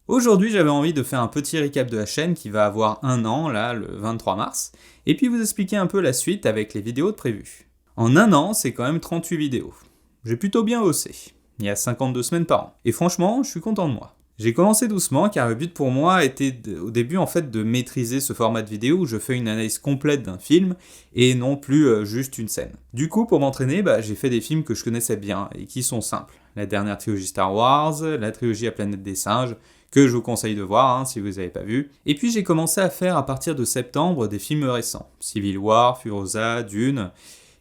Aujourd'hui, j'avais envie de faire un petit récap de la chaîne qui va avoir 1 an, là, le 23 mars, et puis vous expliquer un peu la suite avec les vidéos de prévues. En 1 an, c'est quand même 38 vidéos. J'ai plutôt bien bossé. Il y a 52 semaines par an. Et franchement, je suis content de moi. J'ai commencé doucement car le but pour moi était au début en fait de maîtriser ce format de vidéo où je fais une analyse complète d'un film et non plus juste une scène. Du coup, pour m'entraîner, j'ai fait des films que je connaissais bien et qui sont simples. La dernière trilogie Star Wars, la trilogie La planète des singes, que je vous conseille de voir si vous n'avez pas vu. Et puis j'ai commencé à faire à partir de septembre des films récents. Civil War, Furiosa, Dune.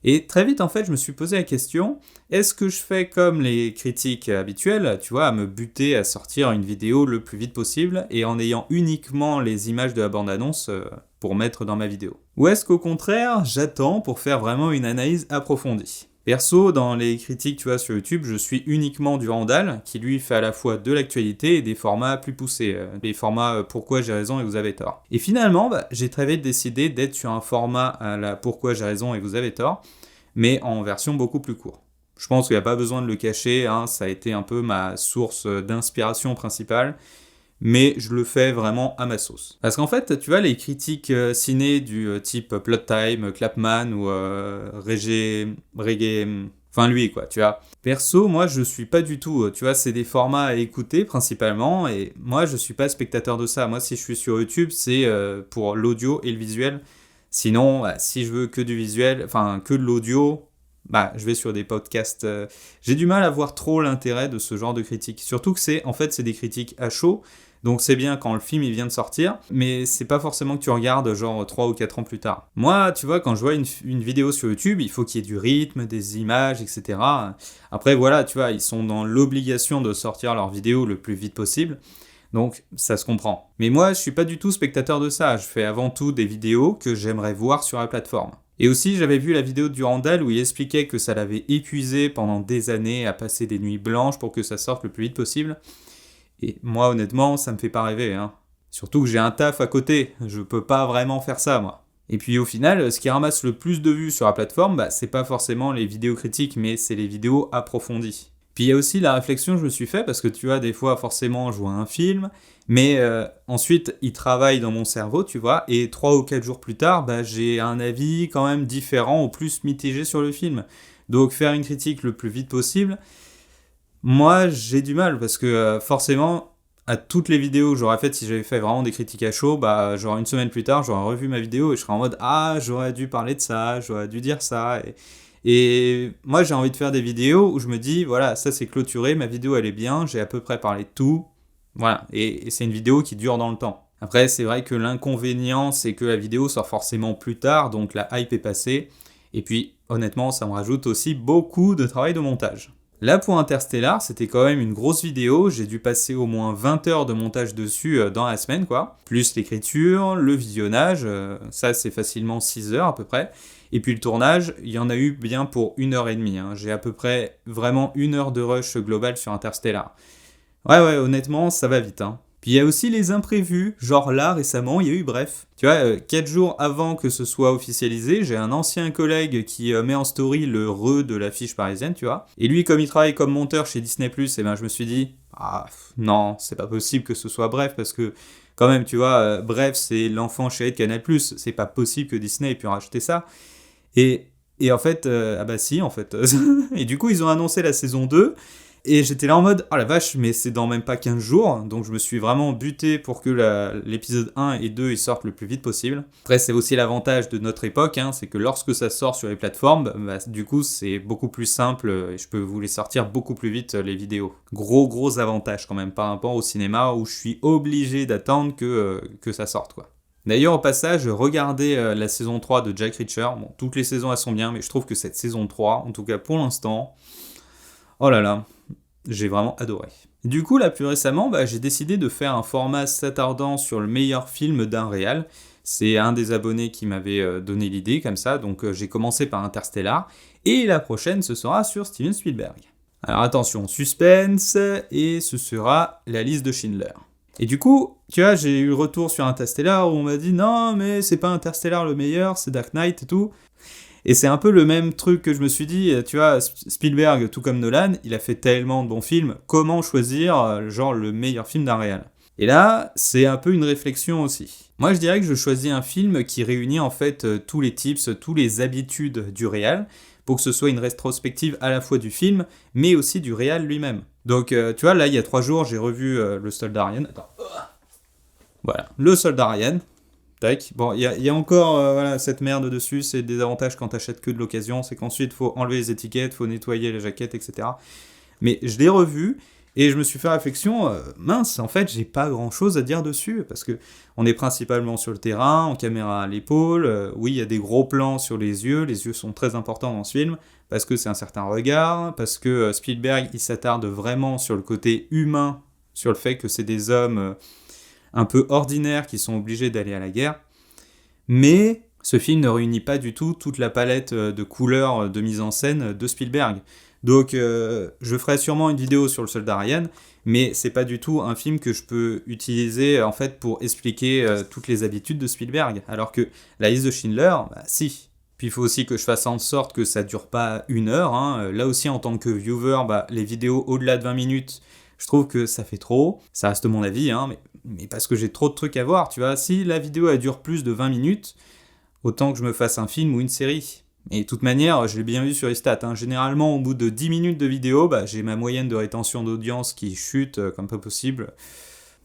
Et très vite, en fait, je me suis posé la question, est-ce que je fais comme les critiques habituelles, tu vois, à me buter à sortir une vidéo le plus vite possible et en ayant uniquement les images de la bande-annonce pour mettre dans ma vidéo? Ou est-ce qu'au contraire, j'attends pour faire vraiment une analyse approfondie? Perso, dans les critiques, tu vois, sur YouTube, je suis uniquement du Randall, qui lui fait à la fois de l'actualité et des formats plus poussés, les formats pourquoi j'ai raison et vous avez tort. Et finalement, j'ai très vite décidé d'être sur un format à la pourquoi j'ai raison et vous avez tort, mais en version beaucoup plus courte. Je pense qu'il n'y a pas besoin de le cacher, ça a été un peu ma source d'inspiration principale, mais je le fais vraiment à ma sauce. Parce qu'en fait, tu vois, les critiques ciné du type Plot Time, Clapman ou Reggae, enfin lui quoi, tu vois. Perso, moi je suis pas du tout, tu vois, c'est des formats à écouter principalement, et moi je suis pas spectateur de ça. Moi si je suis sur YouTube, c'est pour l'audio et le visuel. Sinon, si je veux que du visuel, enfin que de l'audio, je vais sur des podcasts. J'ai du mal à voir trop l'intérêt de ce genre de critiques. Surtout que c'est des critiques à chaud. Donc c'est bien quand le film il vient de sortir, mais c'est pas forcément que tu regardes genre 3 ou 4 ans plus tard. Moi, tu vois, quand je vois une vidéo sur YouTube, il faut qu'il y ait du rythme, des images, etc. Après voilà, tu vois, ils sont dans l'obligation de sortir leur vidéo le plus vite possible. Donc ça se comprend. Mais moi, je suis pas du tout spectateur de ça. Je fais avant tout des vidéos que j'aimerais voir sur la plateforme. Et aussi, j'avais vu la vidéo de Durandal où il expliquait que ça l'avait épuisé pendant des années à passer des nuits blanches pour que ça sorte le plus vite possible. Et moi, honnêtement, ça me fait pas rêver. Surtout que j'ai un taf à côté. Je peux pas vraiment faire ça, moi. Et puis au final, ce qui ramasse le plus de vues sur la plateforme, c'est pas forcément les vidéos critiques, mais c'est les vidéos approfondies. Puis il y a aussi la réflexion que je me suis fait, parce que tu vois, des fois, forcément, je vois un film, mais ensuite, il travaille dans mon cerveau, tu vois, et 3 ou 4 jours plus tard, j'ai un avis quand même différent ou plus mitigé sur le film. Donc faire une critique le plus vite possible, moi, j'ai du mal, parce que forcément, à toutes les vidéos que j'aurais faites, si j'avais fait vraiment des critiques à chaud, genre une semaine plus tard, j'aurais revu ma vidéo et je serais en mode « Ah, j'aurais dû parler de ça, j'aurais dû dire ça ». Et moi, j'ai envie de faire des vidéos où je me dis, voilà, ça c'est clôturé, ma vidéo elle est bien, j'ai à peu près parlé de tout. Voilà, et c'est une vidéo qui dure dans le temps. Après, c'est vrai que l'inconvénient, c'est que la vidéo sort forcément plus tard, donc la hype est passée. Et puis, honnêtement, ça me rajoute aussi beaucoup de travail de montage. Là, pour Interstellar, c'était quand même une grosse vidéo. J'ai dû passer au moins 20 heures de montage dessus dans la semaine, quoi. Plus l'écriture, le visionnage, ça c'est facilement 6 heures à peu près. Et puis le tournage, il y en a eu bien pour 1 heure et demie. J'ai à peu près vraiment 1 heure de rush global sur Interstellar. Ouais, honnêtement, ça va vite. Puis il y a aussi les imprévus, genre là récemment, il y a eu Bref. Tu vois, 4 jours avant que ce soit officialisé, j'ai un ancien collègue qui met en story le de l'affiche parisienne, tu vois. Et lui, comme il travaille comme monteur chez Disney+, je me suis dit, non, c'est pas possible que ce soit Bref, parce que quand même, tu vois, Bref, c'est l'enfant chéri de Canal+, c'est pas possible que Disney ait pu racheter ça. Et en fait, si, en fait. Et du coup, ils ont annoncé la saison 2. Et j'étais là en mode, oh la vache, mais c'est dans même pas 15 jours. Donc je me suis vraiment buté pour que l'épisode 1 et 2 ils sortent le plus vite possible. Après, c'est aussi l'avantage de notre époque, c'est que lorsque ça sort sur les plateformes, du coup, c'est beaucoup plus simple et je peux vous les sortir beaucoup plus vite, les vidéos. Gros avantage quand même par rapport au cinéma où je suis obligé d'attendre que ça sorte, quoi. D'ailleurs, au passage, regardez la saison 3 de Jack Reacher. Bon, toutes les saisons, elles sont bien, mais je trouve que cette saison 3, en tout cas pour l'instant, oh là là, j'ai vraiment adoré. Du coup, là, plus récemment, j'ai décidé de faire un format s'attardant sur le meilleur film d'un réal. C'est un des abonnés qui m'avait donné l'idée, comme ça, donc j'ai commencé par Interstellar, et la prochaine, ce sera sur Steven Spielberg. Alors attention, suspense, et ce sera la liste de Schindler. Et du coup, tu vois, j'ai eu le retour sur Interstellar où on m'a dit non, mais c'est pas Interstellar le meilleur, c'est Dark Knight et tout. Et c'est un peu le même truc que je me suis dit, tu vois, Spielberg, tout comme Nolan, il a fait tellement de bons films, comment choisir, genre, le meilleur film d'un réal ? Et là, c'est un peu une réflexion aussi. Moi, je dirais que je choisis un film qui réunit en fait tous les tips, tous les habitudes du réal, pour que ce soit une rétrospective à la fois du film, mais aussi du réal lui-même. Donc, tu vois, là, il y a 3 jours, j'ai revu Le Soldat Ryan. Attends. Voilà, Le Soldat Ryan. Tac. Bon, il y a encore voilà, cette merde dessus, c'est des avantages quand t'achètes que de l'occasion, c'est qu'ensuite, il faut enlever les étiquettes, faut nettoyer les jaquettes, etc. Mais je l'ai revu, et je me suis fait réflexion, mince, en fait, j'ai pas grand chose à dire dessus, parce que on est principalement sur le terrain, en caméra à l'épaule, oui, il y a des gros plans sur les yeux sont très importants dans ce film, parce que c'est un certain regard, parce que Spielberg, il s'attarde vraiment sur le côté humain, sur le fait que c'est des hommes un peu ordinaires qui sont obligés d'aller à la guerre, mais ce film ne réunit pas du tout toute la palette de couleurs de mise en scène de Spielberg. Donc je ferai sûrement une vidéo sur le Soldat Ryan, mais c'est pas du tout un film que je peux utiliser en fait pour expliquer toutes les habitudes de Spielberg. Alors que La liste de Schindler, bah si. Puis il faut aussi que je fasse en sorte que ça dure pas 1 heure. Hein. Là aussi en tant que viewer, bah, les vidéos au-delà de 20 minutes, je trouve que ça fait trop. Ça reste mon avis, hein, mais parce que j'ai trop de trucs à voir, tu vois. Si la vidéo elle dure plus de 20 minutes, autant que je me fasse un film ou une série. Et de toute manière, je l'ai bien vu sur les stats, hein. Généralement, au bout de 10 minutes de vidéo, bah, j'ai ma moyenne de rétention d'audience qui chute comme pas possible.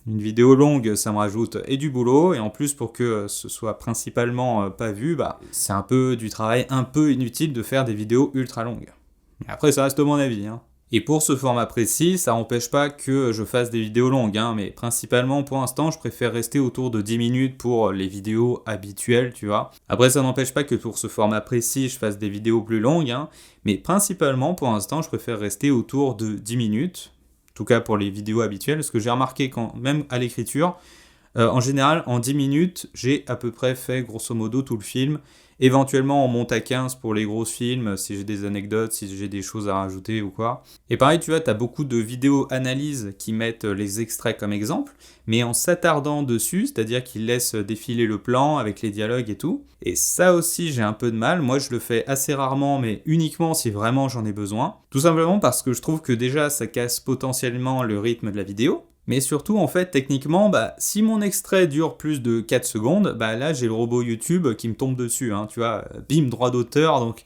Une vidéo longue, ça me rajoute et du boulot, et en plus, pour que ce soit principalement pas vu, bah, c'est un peu du travail un peu inutile de faire des vidéos ultra longues. Mais après, ça reste mon avis, hein. Et pour ce format précis, ça n'empêche pas que je fasse des vidéos longues, hein, mais principalement pour l'instant, je préfère rester autour de 10 minutes pour les vidéos habituelles, tu vois. Après, ça n'empêche pas que pour ce format précis, je fasse des vidéos plus longues, hein, mais principalement pour l'instant, je préfère rester autour de 10 minutes, en tout cas pour les vidéos habituelles, parce que j'ai remarqué quand même à l'écriture, en général, en 10 minutes, j'ai à peu près fait grosso modo tout le film. Éventuellement, on monte à 15 pour les gros films, si j'ai des anecdotes, si j'ai des choses à rajouter ou quoi. Et pareil, tu vois, t'as beaucoup de vidéos analyses qui mettent les extraits comme exemple, mais en s'attardant dessus, c'est-à-dire qu'ils laissent défiler le plan avec les dialogues et tout. Et ça aussi, j'ai un peu de mal. Moi, je le fais assez rarement, mais uniquement si vraiment j'en ai besoin. Tout simplement parce que je trouve que déjà, ça casse potentiellement le rythme de la vidéo. Mais surtout, en fait, techniquement, bah, si mon extrait dure plus de 4 secondes, bah là, j'ai le robot YouTube qui me tombe dessus, hein, tu vois, bim, droit d'auteur, donc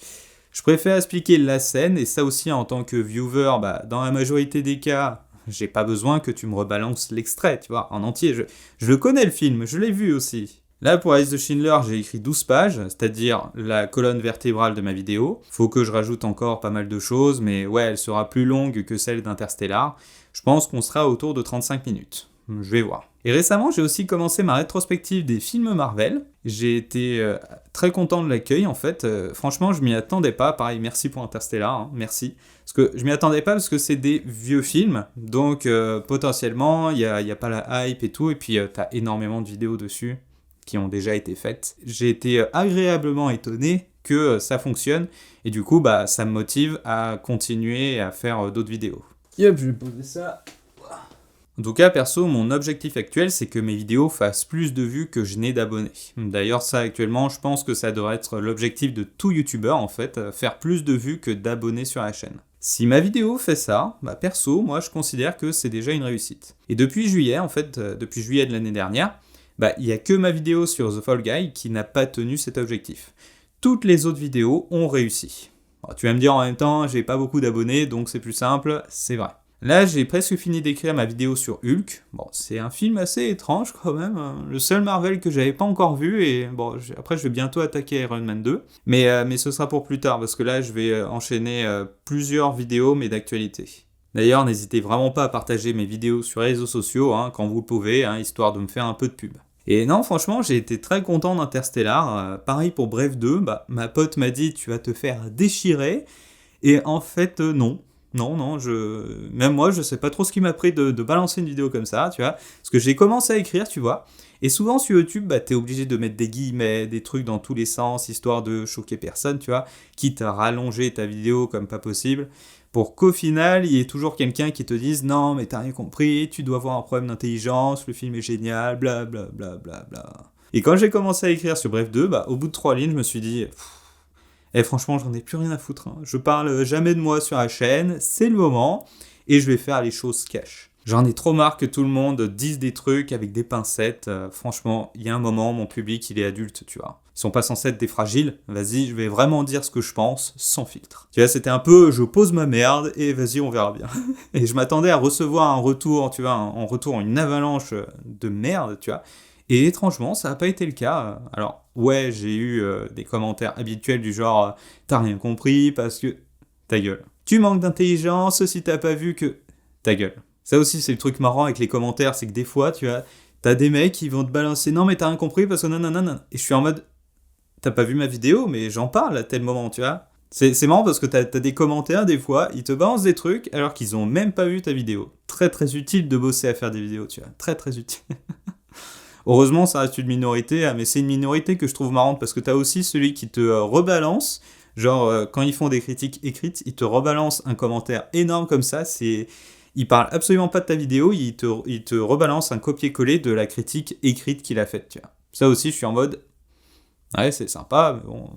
je préfère expliquer la scène, et ça aussi, en tant que viewer, bah, dans la majorité des cas, j'ai pas besoin que tu me rebalances l'extrait, tu vois, en entier, je le connais le film, je l'ai vu aussi. Là, pour Alice de Schindler, j'ai écrit 12 pages, c'est-à-dire la colonne vertébrale de ma vidéo. Faut que je rajoute encore pas mal de choses, mais ouais, elle sera plus longue que celle d'Interstellar. Je pense qu'on sera autour de 35 minutes. Je vais voir. Et récemment, j'ai aussi commencé ma rétrospective des films Marvel. J'ai été très content de l'accueil, en fait. Franchement, je m'y attendais pas. Pareil, merci pour Interstellar, hein, merci. Parce que je m'y attendais pas parce que c'est des vieux films. Donc, potentiellement, il y a pas la hype et tout. Et puis, t'as énormément de vidéos dessus qui ont déjà été faites. J'ai été agréablement étonné que ça fonctionne. Et du coup, bah, ça me motive à continuer à faire d'autres vidéos. Yep, je vais poser ça. En tout cas, perso, mon objectif actuel, c'est que mes vidéos fassent plus de vues que je n'ai d'abonnés. D'ailleurs, ça, actuellement, je pense que ça devrait être l'objectif de tout youtubeur, en fait, faire plus de vues que d'abonnés sur la chaîne. Si ma vidéo fait ça, bah perso, moi, je considère que c'est déjà une réussite. Et depuis juillet, en fait, depuis juillet de l'année dernière, bah, il n'y a que ma vidéo sur The Fall Guy qui n'a pas tenu cet objectif. Toutes les autres vidéos ont réussi. Bon, tu vas me dire en même temps, j'ai pas beaucoup d'abonnés, donc c'est plus simple, c'est vrai. Là, j'ai presque fini d'écrire ma vidéo sur Hulk. Bon, c'est un film assez étrange quand même, hein. Le seul Marvel que j'avais pas encore vu, et bon, après je vais bientôt attaquer Iron Man 2. Mais ce sera pour plus tard, parce que là, je vais enchaîner plusieurs vidéos, mais d'actualité. D'ailleurs, n'hésitez vraiment pas à partager mes vidéos sur les réseaux sociaux, hein, quand vous le pouvez, hein, histoire de me faire un peu de pub. Et non, franchement, j'ai été très content d'Interstellar. Pareil pour Bref 2, bah, ma pote m'a dit « tu vas te faire déchirer ». Et en fait, non. Non, même moi, je sais pas trop ce qui m'a pris de balancer une vidéo comme ça, tu vois. Parce que j'ai commencé à écrire, tu vois. Et souvent sur YouTube, bah, t'es obligé de mettre des guillemets, des trucs dans tous les sens, histoire de choquer personne, tu vois. Quitte à rallonger ta vidéo comme pas possible. Pour qu'au final, il y ait toujours quelqu'un qui te dise « non, mais t'as rien compris, tu dois avoir un problème d'intelligence, le film est génial, bla bla bla bla bla ». Et quand j'ai commencé à écrire sur Bref 2, bah, au bout de 3 lignes, je me suis dit « franchement, j'en ai plus rien à foutre, hein. Je parle jamais de moi sur la chaîne, c'est le moment, et je vais faire les choses cash ». J'en ai trop marre que tout le monde dise des trucs avec des pincettes. Franchement, il y a un moment, mon public, il est adulte, tu vois. Ils sont pas censés être des fragiles. Vas-y, je vais vraiment dire ce que je pense, sans filtre. Tu vois, c'était un peu, je pose ma merde et vas-y, on verra bien. Et je m'attendais à recevoir un retour, tu vois, en retour une avalanche de merde, tu vois. Et étrangement, ça n'a pas été le cas. Alors, ouais, j'ai eu des commentaires habituels du genre t'as rien compris parce que. Ta gueule. Tu manques d'intelligence si t'as pas vu que. Ta gueule. Ça aussi, c'est le truc marrant avec les commentaires, c'est que des fois, tu vois, t'as des mecs qui vont te balancer non, mais t'as rien compris parce que nanana. Et je suis en mode t'as pas vu ma vidéo, mais j'en parle à tel moment, tu vois. C'est marrant parce que t'as des commentaires, des fois, ils te balancent des trucs alors qu'ils ont même pas vu ta vidéo. Très très utile de bosser à faire des vidéos, tu vois. Très très utile. Heureusement, ça reste une minorité, mais c'est une minorité que je trouve marrante parce que t'as aussi celui qui te rebalance. Genre, quand ils font des critiques écrites, ils te rebalancent un commentaire énorme comme ça. Il parle absolument pas de ta vidéo, il te rebalance un copier-coller de la critique écrite qu'il a faite, tu vois. Ça aussi, je suis en mode, ouais, c'est sympa, mais bon.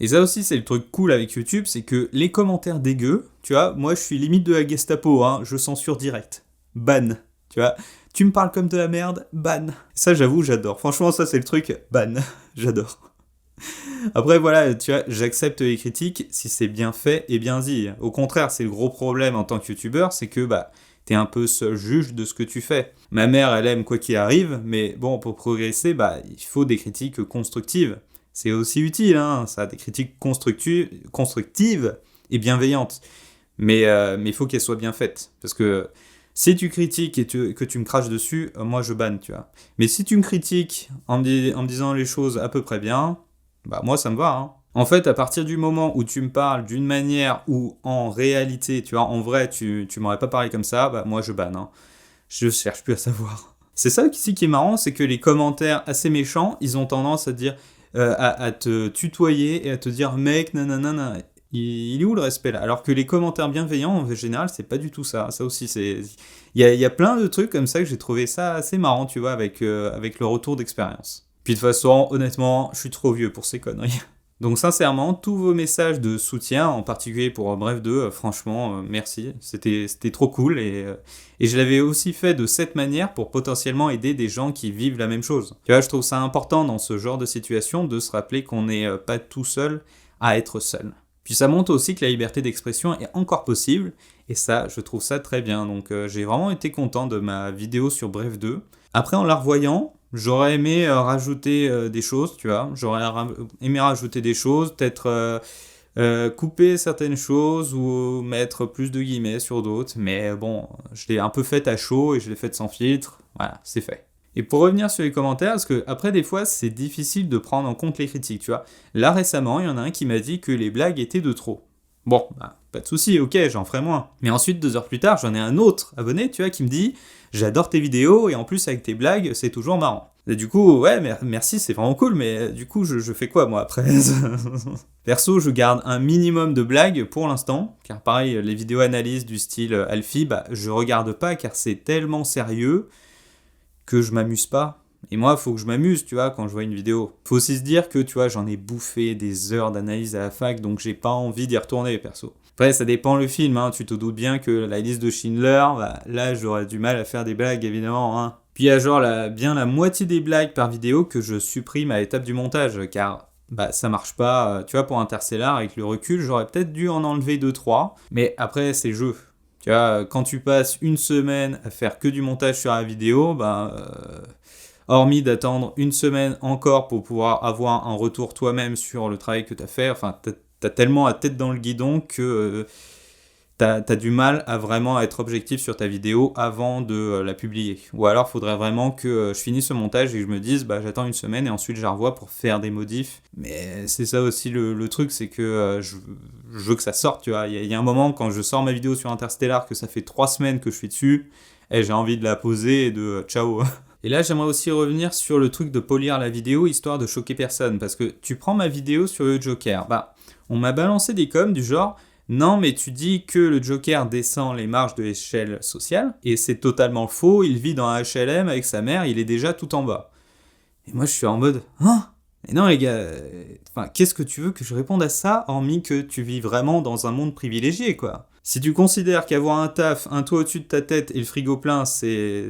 Et ça aussi, c'est le truc cool avec YouTube, c'est que les commentaires dégueux, tu vois, moi, je suis limite de la Gestapo, hein, je censure direct. Ban, tu vois. Tu me parles comme de la merde, ban. Ça, j'avoue, j'adore. Franchement, ça, c'est le truc, ban. J'adore. Après, voilà, tu vois, j'accepte les critiques si c'est bien fait et bien dit. Au contraire, c'est le gros problème en tant que youtubeur, c'est que, bah, t'es un peu seul juge de ce que tu fais. Ma mère, elle aime quoi qu'il arrive, mais bon, pour progresser, bah, il faut des critiques constructives. C'est aussi utile, hein, ça, des critiques constructives et bienveillantes. Mais il faut qu'elles soient bien faites. Parce que si tu critiques et que tu me craches dessus, moi je banne, tu vois. Mais si tu me critiques en me disant les choses à peu près bien, bah moi ça me va, hein. En fait, à partir du moment où tu me parles d'une manière où en réalité, tu vois, en vrai, tu m'aurais pas parlé comme ça, bah moi je banne, hein. Je cherche plus à savoir. C'est ça ici qui est marrant, c'est que les commentaires assez méchants, ils ont tendance à dire, à te tutoyer et à te dire mec, nanana. Il est où le respect là? Alors que les commentaires bienveillants, en général, c'est pas du tout ça. Ça aussi, c'est. Il y a plein de trucs comme ça que j'ai trouvé ça assez marrant, tu vois, avec le retour d'expérience. Puis de toute façon, honnêtement, je suis trop vieux pour ces conneries. Donc sincèrement, tous vos messages de soutien, en particulier pour Bref 2, franchement, merci. C'était trop cool et je l'avais aussi fait de cette manière pour potentiellement aider des gens qui vivent la même chose. Tu vois, je trouve ça important dans ce genre de situation de se rappeler qu'on n'est pas tout seul à être seul. Puis ça montre aussi que la liberté d'expression est encore possible, et ça, je trouve ça très bien. Donc j'ai vraiment été content de ma vidéo sur Bref 2. Après, en la revoyant, j'aurais aimé rajouter des choses, tu vois. J'aurais aimé rajouter des choses, peut-être couper certaines choses ou mettre plus de guillemets sur d'autres. Mais bon, je l'ai un peu faite à chaud et je l'ai faite sans filtre. Voilà, c'est fait. Et pour revenir sur les commentaires, parce que après des fois c'est difficile de prendre en compte les critiques, tu vois. Là récemment, il y en a un qui m'a dit que les blagues étaient de trop. Bon, bah, pas de souci, ok, j'en ferai moins. Mais ensuite, 2 heures plus tard, j'en ai un autre abonné, tu vois, qui me dit j'adore tes vidéos et en plus avec tes blagues, c'est toujours marrant. Et du coup, ouais, merci, c'est vraiment cool, mais du coup, je fais quoi moi après? Perso, je garde un minimum de blagues pour l'instant, car pareil, les vidéos analyses du style Alfie, bah, je regarde pas car c'est tellement sérieux que je m'amuse pas. Et moi, faut que je m'amuse, tu vois, quand je vois une vidéo. Faut aussi se dire que, tu vois, j'en ai bouffé des heures d'analyse à la fac, donc j'ai pas envie d'y retourner, perso. Après, ça dépend le film, hein. Tu te doutes bien que la liste de Schindler, bah, là, j'aurais du mal à faire des blagues, évidemment, hein. Puis il y a genre bien la moitié des blagues par vidéo que je supprime à l'étape du montage, car bah ça marche pas. Tu vois, pour Interstellar, avec le recul, j'aurais peut-être dû en enlever 2-3, mais après, c'est le jeu. Tu vois, quand tu passes une semaine à faire que du montage sur la vidéo, hormis d'attendre une semaine encore pour pouvoir avoir un retour toi-même sur le travail que tu as fait, enfin, t'as tellement la tête dans le guidon que t'as du mal à vraiment être objectif sur ta vidéo avant de la publier. Ou alors, il faudrait vraiment que je finisse ce montage et que je me dise, bah, j'attends une semaine et ensuite je la revois pour faire des modifs. Mais c'est ça aussi le truc, c'est que je veux que ça sorte, tu vois. Il y a un moment, quand je sors ma vidéo sur Interstellar, que ça fait 3 semaines que je suis dessus, et j'ai envie de la poser et de ciao. Et là, j'aimerais aussi revenir sur le truc de polir la vidéo, histoire de choquer personne. Parce que tu prends ma vidéo sur le Joker, bah, on m'a balancé des coms du genre... Non, mais tu dis que le Joker descend les marges de l'échelle sociale, et c'est totalement faux, il vit dans un HLM avec sa mère, il est déjà tout en bas. Et moi je suis en mode, hein? Mais non les gars, qu'est-ce que tu veux que je réponde à ça, hormis que tu vis vraiment dans un monde privilégié, quoi? Si tu considères qu'avoir un taf, un toit au-dessus de ta tête et le frigo plein, c'est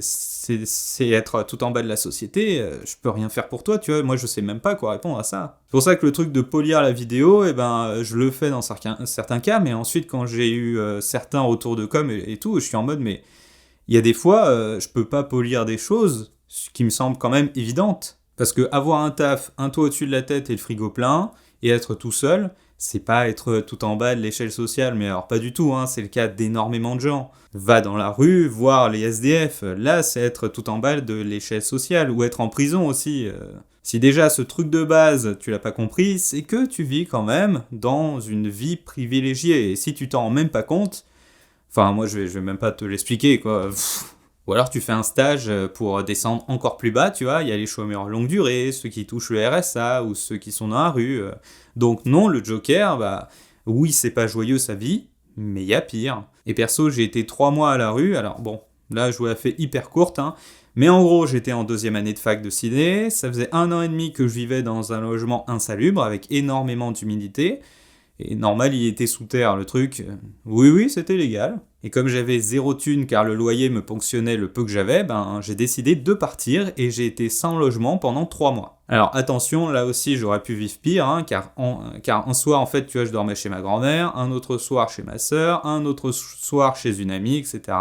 être tout en bas de la société, je peux rien faire pour toi, tu vois. Moi, je sais même pas quoi répondre à ça. C'est pour ça que le truc de polir la vidéo, eh ben, je le fais dans certains cas, mais ensuite, quand j'ai eu certains retours de com et tout, je suis en mode, mais il y a des fois, je peux pas polir des choses qui me semblent quand même évidentes. Parce que avoir un taf, un toit au-dessus de la tête et le frigo plein, et être tout seul, c'est pas être tout en bas de l'échelle sociale, mais alors pas du tout, hein, c'est le cas d'énormément de gens. Va dans la rue, voir les SDF, là c'est être tout en bas de l'échelle sociale, ou être en prison aussi. Si déjà ce truc de base, tu l'as pas compris, c'est que tu vis quand même dans une vie privilégiée, et si tu t'en rends même pas compte, enfin moi je vais même pas te l'expliquer quoi. Ou alors tu fais un stage pour descendre encore plus bas, tu vois, il y a les chômeurs longue durée, ceux qui touchent le RSA ou ceux qui sont dans la rue. Donc non, le Joker, bah oui, c'est pas joyeux sa vie, mais il y a pire. Et perso, j'ai été 3 mois à la rue, alors bon, là je vous la fais hyper courte, hein, mais en gros j'étais en 2e année de fac de ciné, ça faisait 1 an et demi que je vivais dans un logement insalubre avec énormément d'humidité, et normal, il était sous terre, le truc. Oui, c'était légal. Et comme j'avais 0 thune car le loyer me ponctionnait le peu que j'avais, ben j'ai décidé de partir et j'ai été sans logement pendant 3 mois. Alors attention, là aussi j'aurais pu vivre pire, hein, car un soir en fait, tu vois, je dormais chez ma grand-mère, un autre soir chez ma sœur, un autre soir chez une amie, etc.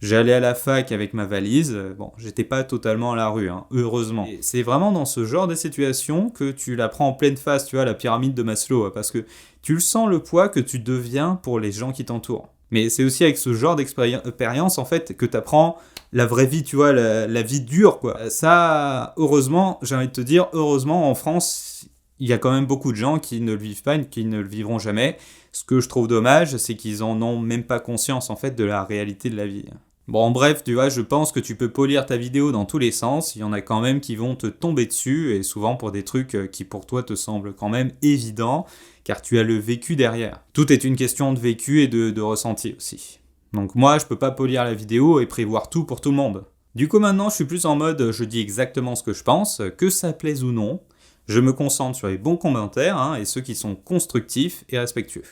J'allais à la fac avec ma valise, bon, j'étais pas totalement à la rue, hein, heureusement. Et c'est vraiment dans ce genre de situation que tu la prends en pleine face, tu vois, la pyramide de Maslow, parce que tu le sens le poids que tu deviens pour les gens qui t'entourent. Mais c'est aussi avec ce genre d'expérience, en fait, que tu apprends la vraie vie, tu vois, la vie dure, quoi. Ça, heureusement, j'ai envie de te dire, heureusement, en France, il y a quand même beaucoup de gens qui ne le vivent pas et qui ne le vivront jamais. Ce que je trouve dommage, c'est qu'ils en ont même pas conscience, en fait, de la réalité de la vie. Bon, en bref, tu vois, je pense que tu peux polir ta vidéo dans tous les sens, il y en a quand même qui vont te tomber dessus, et souvent pour des trucs qui pour toi te semblent quand même évidents, car tu as le vécu derrière. Tout est une question de vécu et de ressenti aussi. Donc moi, je peux pas polir la vidéo et prévoir tout pour tout le monde. Du coup maintenant, je suis plus en mode, je dis exactement ce que je pense, que ça plaise ou non, je me concentre sur les bons commentaires, hein, et ceux qui sont constructifs et respectueux.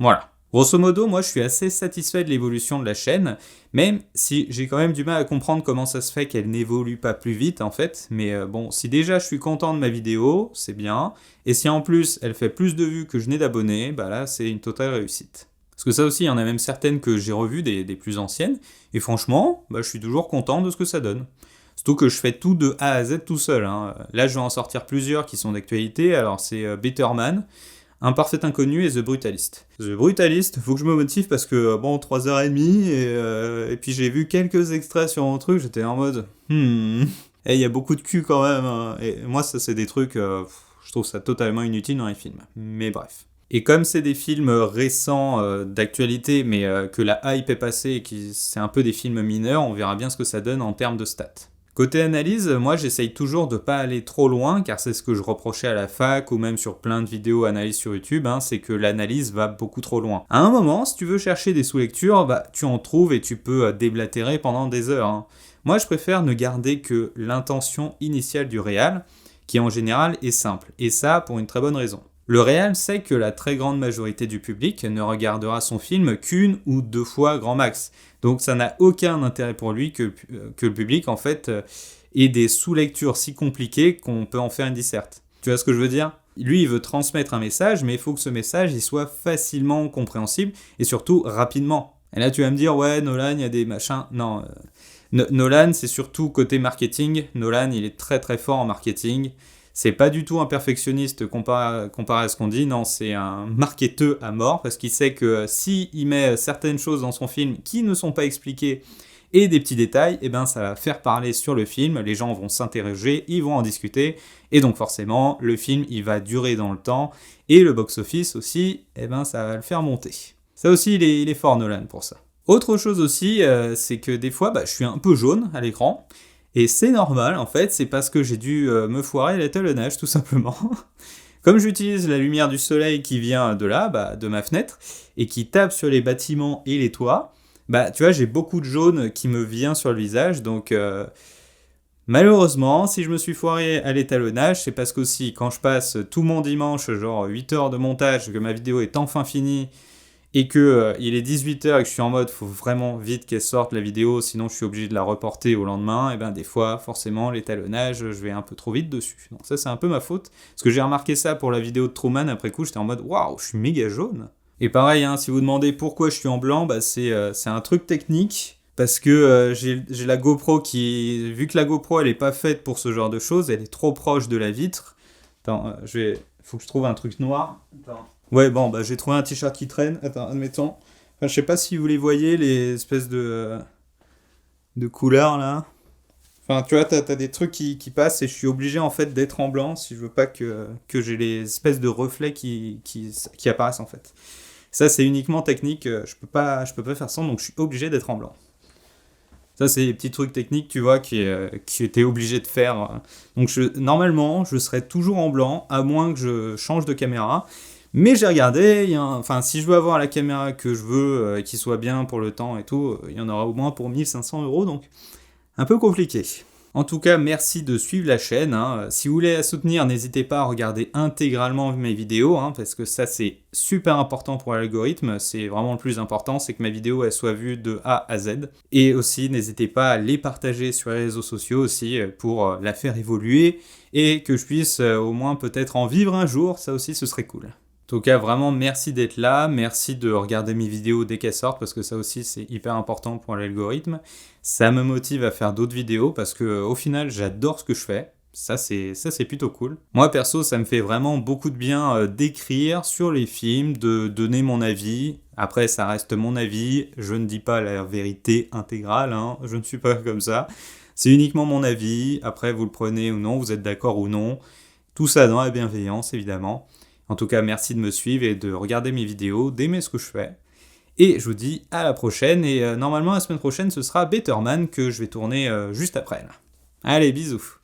Voilà. Grosso modo, moi je suis assez satisfait de l'évolution de la chaîne, même si j'ai quand même du mal à comprendre comment ça se fait qu'elle n'évolue pas plus vite en fait, mais bon, si déjà je suis content de ma vidéo, c'est bien, et si en plus elle fait plus de vues que je n'ai d'abonnés, bah là c'est une totale réussite. Parce que ça aussi, il y en a même certaines que j'ai revues, des plus anciennes, et franchement, bah, je suis toujours content de ce que ça donne. Surtout que je fais tout de A à Z tout seul, hein. Là je vais en sortir plusieurs qui sont d'actualité, alors c'est Better Man, Un parfait inconnu et The Brutalist. The Brutalist, faut que je me motive parce que, bon, 3h30, et puis j'ai vu quelques extraits sur mon truc, j'étais en mode, et il y a beaucoup de cul quand même, hein. Et moi, ça, c'est des trucs, je trouve ça totalement inutile dans les films. Mais bref. Et comme c'est des films récents, d'actualité, mais que la hype est passée et que c'est un peu des films mineurs, on verra bien ce que ça donne en termes de stats. Côté analyse, moi j'essaye toujours de pas aller trop loin, car c'est ce que je reprochais à la fac ou même sur plein de vidéos analyses sur YouTube, hein, c'est que l'analyse va beaucoup trop loin. À un moment, si tu veux chercher des sous-lectures, bah, tu en trouves et tu peux déblatérer pendant des heures, hein. Moi je préfère ne garder que l'intention initiale du réal, qui en général est simple, et ça pour une très bonne raison. Le réal sait que la très grande majorité du public ne regardera son film qu'une ou 2 fois grand max. Donc ça n'a aucun intérêt pour lui que le public en fait ait des sous-lectures si compliquées qu'on peut en faire une disserte. Tu vois ce que je veux dire ? Lui, il veut transmettre un message, mais il faut que ce message il soit facilement compréhensible et surtout rapidement. Et là, tu vas me dire, ouais, Nolan, il y a des machins. Non, Nolan, c'est surtout côté marketing. Nolan, il est très très fort en marketing. C'est pas du tout un perfectionniste comparé à ce qu'on dit, non, c'est un marketeur à mort, parce qu'il sait que s'il met certaines choses dans son film qui ne sont pas expliquées et des petits détails, eh ben ça va faire parler sur le film, les gens vont s'interroger, ils vont en discuter, et donc forcément, le film, il va durer dans le temps, et le box-office aussi, eh ben ça va le faire monter. Ça aussi, il est fort Nolan pour ça. Autre chose aussi, c'est que des fois, je suis un peu jaune à l'écran, et c'est normal, en fait, c'est parce que j'ai dû me foirer à l'étalonnage, tout simplement. Comme j'utilise la lumière du soleil qui vient de là, de ma fenêtre, et qui tape sur les bâtiments et les toits, tu vois, j'ai beaucoup de jaune qui me vient sur le visage, donc malheureusement, si je me suis foiré à l'étalonnage, c'est parce qu'aussi, quand je passe tout mon dimanche, genre 8 heures de montage, que ma vidéo est enfin finie, et que il est 18h et que je suis en mode faut vraiment vite qu'elle sorte la vidéo, sinon je suis obligé de la reporter au lendemain, et ben des fois, forcément, l'étalonnage, je vais un peu trop vite dessus. Donc ça, c'est un peu ma faute. Parce que j'ai remarqué ça pour la vidéo de Truman, après coup, j'étais en mode waouh, je suis méga jaune. Et pareil, hein, si vous demandez pourquoi je suis en blanc, bah c'est un truc technique. Parce que j'ai la GoPro qui... Vu que la GoPro, elle est pas faite pour ce genre de choses, elle est trop proche de la vitre. Attends, faut que je trouve un truc noir. Attends. Ouais, bon, bah j'ai trouvé un t-shirt qui traîne. Attends, admettons. Enfin, je sais pas si vous les voyez, les espèces de couleurs, là. Enfin, tu vois, t'as des trucs qui passent et je suis obligé, en fait, d'être en blanc si je veux pas que j'ai les espèces de reflets qui apparaissent, en fait. Ça, c'est uniquement technique. Je peux pas faire sans, donc je suis obligé d'être en blanc. Ça, c'est des petits trucs techniques, tu vois, qui étaient obligés de faire. Donc, normalement, je serais toujours en blanc, à moins que je change de caméra. Mais j'ai regardé, enfin, si je veux avoir la caméra que je veux, qui soit bien pour le temps et tout, il y en aura au moins pour 1 500 €, donc un peu compliqué. En tout cas, merci de suivre la chaîne, hein. Si vous voulez la soutenir, n'hésitez pas à regarder intégralement mes vidéos, hein, parce que ça c'est super important pour l'algorithme, c'est vraiment le plus important, c'est que ma vidéo elle soit vue de A à Z. Et aussi, n'hésitez pas à les partager sur les réseaux sociaux aussi pour la faire évoluer et que je puisse au moins peut-être en vivre un jour, ça aussi ce serait cool. En tout cas, vraiment, merci d'être là, merci de regarder mes vidéos dès qu'elles sortent, parce que ça aussi, c'est hyper important pour l'algorithme. Ça me motive à faire d'autres vidéos, parce que au final, j'adore ce que je fais. Ça, c'est plutôt cool. Moi, perso, ça me fait vraiment beaucoup de bien d'écrire sur les films, de donner mon avis. Après, ça reste mon avis, je ne dis pas la vérité intégrale, hein. Je ne suis pas comme ça. C'est uniquement mon avis, après, vous le prenez ou non, vous êtes d'accord ou non. Tout ça dans la bienveillance, évidemment. En tout cas, merci de me suivre et de regarder mes vidéos, d'aimer ce que je fais. Et je vous dis à la prochaine. Et normalement, la semaine prochaine, ce sera Better Man que je vais tourner juste après. Là. Allez, bisous.